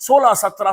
16-17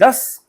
10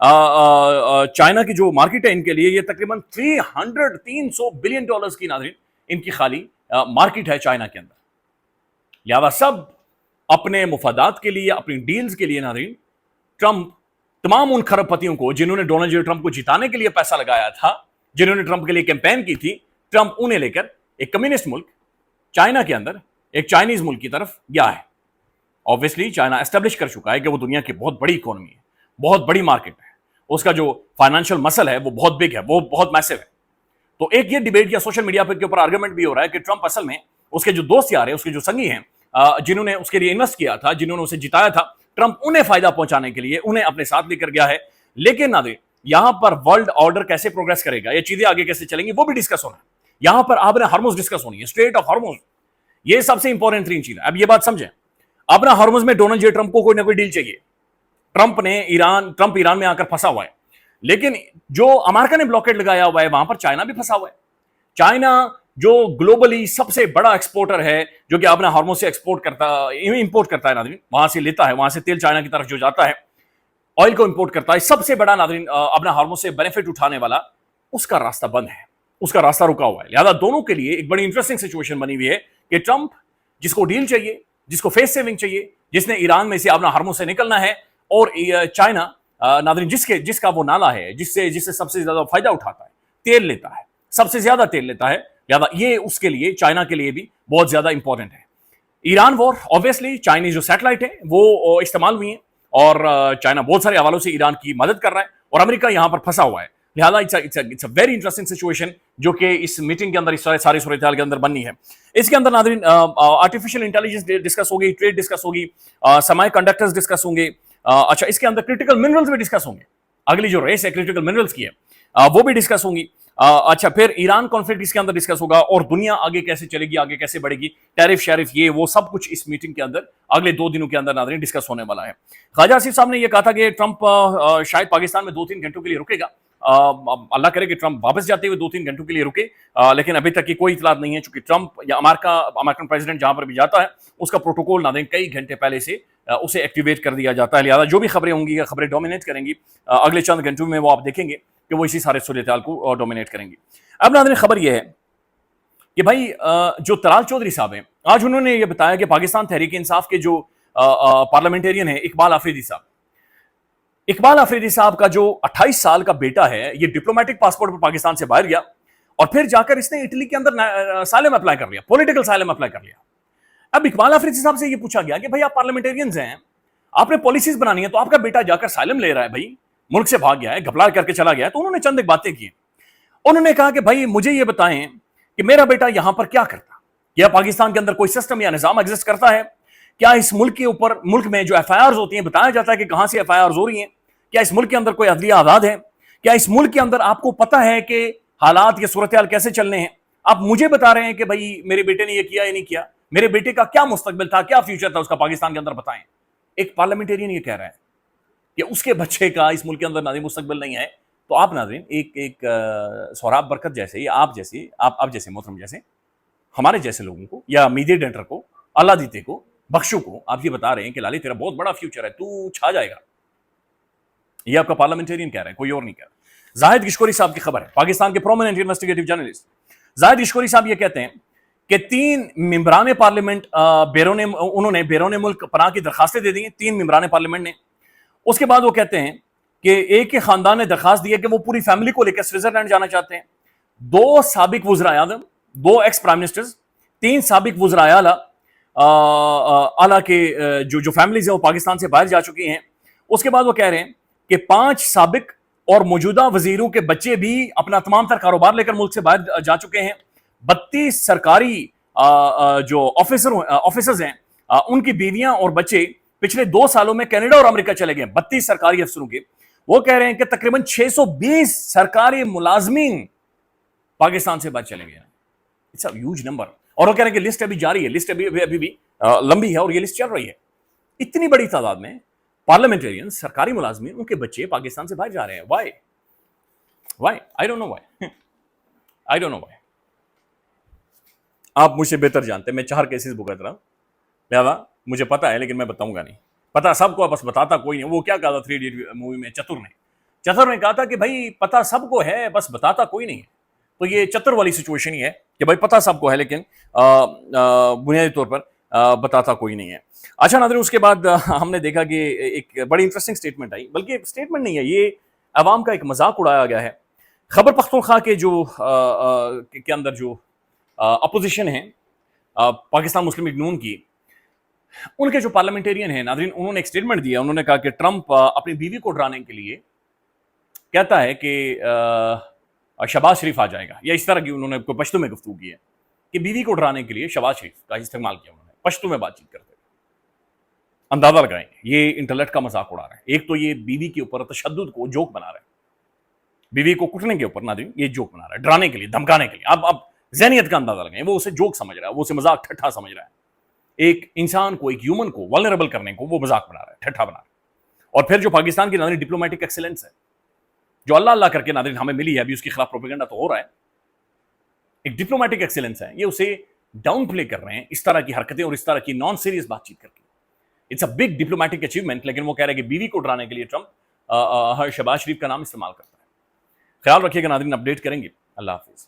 China کی جو market ہے ان کے لیے یہ تقریباً 300 بلین ڈالرز کی ناظرین ان کی خالی مارکیٹ ہے چائنا کے اندر. لہذا سب اپنے مفادات کے لیے، اپنی ڈیلز کے لیے ناظرین، ٹرمپ تمام ان کھرب پتیوں کو جنہوں نے ڈونلڈ جے ٹرمپ کو جتانے کے لیے پیسہ لگایا تھا، جنہوں نے ٹرمپ کے لیے کیمپین کی تھی، ٹرمپ انہیں لے کر ایک کمیونسٹ ملک چائنا کے اندر ایک چائنیز ملک کی طرف گیا ہے. آبویسلی چائنا اسٹیبلش کر چکا ہے کہ وہ دنیا کی بہت بڑی اکانومی ہے، بہت بڑی مارکیٹ ہے، اس کا جو فائنینشیل مسل ہے وہ بہت بگ ہے، وہ بہت میسو ہے. تو ایک یہ ڈیبیٹ یا سوشل میڈیا کے اوپر آرگومنٹ بھی ہو رہا ہے کہ ٹرمپ اصل میں اس کے جو دوست یار ہیں، اس کے جو سنگی ہیں، جنہوں نے اس کے لیے انویسٹ کیا تھا، جنہوں نے اسے جتایا تھا، ٹرمپ انہیں فائدہ پہنچانے کے لیے انہیں اپنے ساتھ لے کر گیا ہے. لیکن ناظرین یہاں پر ورلڈ آرڈر کیسے پروگریس کرے گا، یہ چیزیں آگے کیسے چلیں گی، وہ بھی ڈسکس ہونا ہے. یہاں پر آبر ہرمز ڈسکس ہونی ہے، اسٹریٹ آف ہرمز، یہ سب سے امپورٹنٹ ترین چیز ہے. اب یہ بات سمجھیں، آبر ہرمز میں ڈونلڈ جے ٹرمپ کو کوئی نہ کوئی ڈیل چاہیے. ٹرمپ ایران میں آ کر پھنسا ہوا ہے، لیکن جو امریکہ نے بلاکیڈ لگایا ہوا ہے وہاں پر چائنا بھی پھنسا ہوا ہے. چائنا جو گلوبلی سب سے بڑا ایکسپورٹر ہے، جو کہ آبر ہرمز سے امپورٹ کرتا ہے ناظرین، وہاں سے لیتا ہے، وہاں سے تیل چائنا کی طرف جو جاتا ہے، آئل کو امپورٹ کرتا ہے، سب سے بڑا ناظرین آبر ہرمز سے بینیفٹ اٹھانے والا، اس کا راستہ بند ہے، اس کا راستہ رکا ہوا ہے. لہذا دونوں کے لیے ایک بڑی انٹرسٹنگ سچویشن بنی ہوئی ہے کہ ٹرمپ جس کو ڈیل چاہیے، جس کو فیس سیونگ چاہیے، جس نے ایران میں سے آبر ہرمز سے نکلنا ہے، اور چائنا ناظرین جس کا وہ نالا ہے، جس سے سب سے زیادہ فائدہ اٹھاتا ہے، تیل لیتا ہے، سب سے زیادہ تیل لیتا ہے. لہذا یہ اس کے لیے، چائنا کے لیے بھی بہت زیادہ امپورٹنٹ ہے. ایران وار آبویسلی چائنیز جو سیٹلائٹ ہے وہ استعمال ہوئی ہیں، اور چائنا بہت سارے حوالوں سے ایران کی مدد کر رہا ہے، اور امریکہ یہاں پر پھنسا ہوا ہے. لہٰذا it's a very interesting situation جو کہ اس میٹنگ کے اندر، اس ساری صورتحال کے اندر بننی ہے. اس کے اندر ناظرین آرٹیفیشیل انٹیلیجنس ڈسکس ہوگی، ٹریڈ ڈسکس ہوگی، سیمی کنڈکٹرز ڈسکس ہوں گے. اچھا، اس کے اندر کرٹیکل منرلز بھی ڈسکس ہوں گے. اگلی جو ریس ہے کرٹیکل منرلز کی ہے وہ بھی ڈسکس ہوں گی. اچھا، پھر ایران کانفلکٹ اس کے اندر ڈسکس ہوگا، اور دنیا آگے کیسے چلے گی، آگے کیسے بڑھے گی، ٹیرف شیرف، یہ وہ سب کچھ اس میٹنگ کے اندر اگلے 2 دنوں کے اندر ناظرین ڈسکس ہونے والا ہے. خواجہ آصف صاحب نے یہ کہا تھا کہ ٹرمپ شاید پاکستان میں 2-3 گھنٹوں کے لیے رکے گا. اللہ کرے کہ ٹرمپ واپس جاتے ہوئے 2-3 گھنٹوں کے لیے رکے، لیکن ابھی تک کی کوئی اطلاع نہیں ہے، چونکہ ٹرمپ یا امریکن پریزیڈنٹ جہاں پر بھی جاتا ہے اس کا پروٹوکول ناظرین کئی گھنٹے پہلے سے اسے ایکٹیویٹ کر دیا جاتا ہے. لہٰذا جو بھی خبریں ہوں گی یا خبریں ڈومینیٹ کریں گی اگلے چند گھنٹوں میں، وہ آپ دیکھیں گے کہ وہ اسی سارے صورتحال کو ڈومینیٹ کریں گی. اب ناظرین خبر یہ ہے کہ بھائی جو طلال چودھری صاحب ہیں، آج انہوں نے یہ بتایا کہ پاکستان تحریک انصاف کے جو پارلیمنٹیرین ہیں اقبال آفریدی صاحب کا جو 28 سال کا بیٹا ہے، یہ ڈپلومیٹک پاسپورٹ پر پاکستان سے باہر گیا، اور پھر جا کر اس نے اٹلی کے اندر اسائلم اپلائی کر لیا، پولیٹیکل اسائلم اپلائی کر لیا. اب اقبال آفریدی صاحب سے یہ پوچھا گیا کہ بھائی آپ پارلیمنٹیرینز ہیں، آپ نے پالیسیز بنانی ہے، تو آپ کا بیٹا جا کر اسائلم لے رہا ہے، بھائی ملک سے بھاگ گیا ہے، گھپلا کر کے چلا گیا ہے. تو انہوں نے چند ایک باتیں کی. انہوں نے کہا کہ بھائی مجھے یہ بتائیں کہ میرا بیٹا یہاں پر کیا کرتا، کیا پاکستان کے اندر کوئی سسٹم یا نظام ایگزسٹ کرتا ہے؟ کیا اس ملک کے اوپر، ملک میں جو ایف آئی آرز ہوتی ہیں بتایا جاتا ہے کہ کہاں سے ایف آئی آرز ہو رہی ہیں؟ کیا اس ملک کے اندر کوئی عدلیہ آزاد ہے؟ کیا اس ملک کے اندر آپ کو پتا ہے کہ حالات کے صورتحال کیسے چلنے ہیں؟ آپ مجھے بتا رہے ہیں کہ بھائی میرے بیٹے نے یہ کیا یا نہیں کیا، میرے بیٹے کا کیا مستقبل تھا، کیا فیوچر تھا اس کا پاکستان کے اندر، بتائیں. ایک پارلیمنٹیرین یہ کہہ رہا ہے کہ اس کے بچے کا اس ملک کے اندر ناظرین مستقبل نہیں ہے. تو آپ ناظرین ایک سہراب برکت جیسے، یا آپ جیسے محترم جیسے ہمارے جیسے لوگوں کو، یا میڈیٹر کو، اللہ دیتے کو، بخشو کو، آپ یہ بتا رہے ہیں کہ لالی تیرا بہت بڑا فیوچر ہے، تو چھا جائے گا. یہ آپ کا پارلیمنٹیرین کہہ رہے ہیں، کوئی اور نہیں کہہ رہا. زاہد گشکوری صاحب کی خبر ہے، پاکستان کے پرومیننٹ انویسٹیگیٹو جرنلسٹ زاہد گشکوری صاحب یہ کہتے ہیں کہ 3 ممبران پارلیمنٹ انہوں نے بیرون ملک پناہ کی درخواستیں دے دی ہیں، 3 ممبران پارلیمنٹ نے. اس کے بعد وہ کہتے ہیں کہ ایک خاندان نے درخواست دی ہے کہ وہ پوری فیملی کو لے کر سوئٹزرلینڈ جانا چاہتے ہیں. 2 سابق وزراء اعظم، 2 ایکس پرائم منسٹرز، 3 سابق وزراء اعلیٰ کے جو فیملیز ہیں وہ پاکستان سے باہر جا چکی ہیں. اس کے بعد وہ کہہ رہے ہیں کہ 5 سابق اور موجودہ وزیروں کے بچے بھی اپنا تمام تر کاروبار لے کر ملک سے باہر جا چکے ہیں. 32 سرکاری جو آفیسرز ہیں ان کی بیویاں اور بچے پچھلے 2 سالوں میں کینیڈا اور امریکہ چلے گئے. 32 سرکاری افسروں کے، وہ کہہ رہے ہیں کہ تقریباً 620 سرکاری ملازمین پاکستان سے باہر چلے گئے. It's a huge number. اور وہ کہہ رہے ہیں کہ لسٹ ابھی جاری ہے، لسٹ ابھی بھی لمبی ہے، اور یہ لسٹ چل رہی ہے. اتنی بڑی تعداد میں پارلیمنٹیرین، سرکاری ملازمین، ان کے بچے پاکستان سے باہر جا رہے ہیں. Why I don't know why. آپ مجھ سے بہتر جانتے ہیں، میں 4 کیسز بھگت رہا ہوں، لہٰذا مجھے پتا ہے، لیکن میں بتاؤں گا نہیں. پتا سب کو، بس بتاتا کوئی نہیں. وہ کیا کہا تھا 3 ایڈیٹ مووی میں چتر نے، چتر نے کہا تھا کہ بھائی پتہ سب کو ہے بس بتاتا کوئی نہیں ہے. تو یہ چتر والی سچویشن ہی ہے کہ بھائی پتہ سب کو ہے لیکن بنیادی طور پر بتاتا کوئی نہیں ہے. اچھا ناظرین، اس کے بعد ہم نے دیکھا کہ ایک بڑی انٹرسٹنگ سٹیٹمنٹ آئی، بلکہ سٹیٹمنٹ نہیں ہے، یہ عوام کا ایک مذاق اڑایا گیا ہے. خیبر پختونخوا کے جو کے اندر جو اپوزیشن ہیں پاکستان مسلم لیگ نون کی، ان کے جو پارلیمنٹیرین ہیں ناظرین، انہوں نے ایک سٹیٹمنٹ دیا. انہوں نے کہا کہ ٹرمپ اپنی بیوی کو ڈرانے کے لیے کہتا ہے کہ شہباز شریف آ جائے گا، یا اس طرح کی انہوں نے پشتو میں گفتگو کی ہے کہ بیوی کو ڈرانے کے لیے شہباز شریف کا استعمال کیا انہوں نے پشتو میں بات چیت کرتے ہوئے. اندازہ لگائیں یہ انٹرنیٹ کا مذاق اڑا رہا ہے. ایک تو یہ بیوی کے اوپر تشدد کو جوک بنا رہا ہے، بیوی کو کٹنے کے اوپر ناظرین یہ جوک بنا رہا ہے، ڈرانے کے لیے، دھمکانے کے لیے. اب ذہنیت کا اندازہ لگائیں، وہ اسے جوک سمجھ رہا ہے، وہ اسے مذاق ٹھٹھا سمجھ رہا ہے. ایک انسان کو، ایک ہیومن کو ولنریبل کرنے کو وہ مذاق بنا رہا ہے، ٹھٹھا بنا رہا ہے. اور پھر جو پاکستان کی ناظرین ڈپلومیٹک ایکسیلنس ہے جو اللہ اللہ کر کے ناظرین ہمیں ملی ہے، ابھی اس کے خلاف پروپیگنڈا تو ہو رہا ہے، ایک ڈپلومیٹک ایکسیلنس ہے، یہ اسے ڈاؤن پلے کر رہے ہیں اس طرح کی حرکتیں اور اس طرح کی نان سیریس بات چیت کر کے. It's a big diplomatic achievement, لیکن وہ کہہ رہے ہیں کہ بیوی کو ڈرانے کے لیے ٹرمپ شہباز شریف کا نام استعمال کرتا ہے. خیال رکھیے گا ناظرین، اپڈیٹ کریں گے. اللہ حافظ.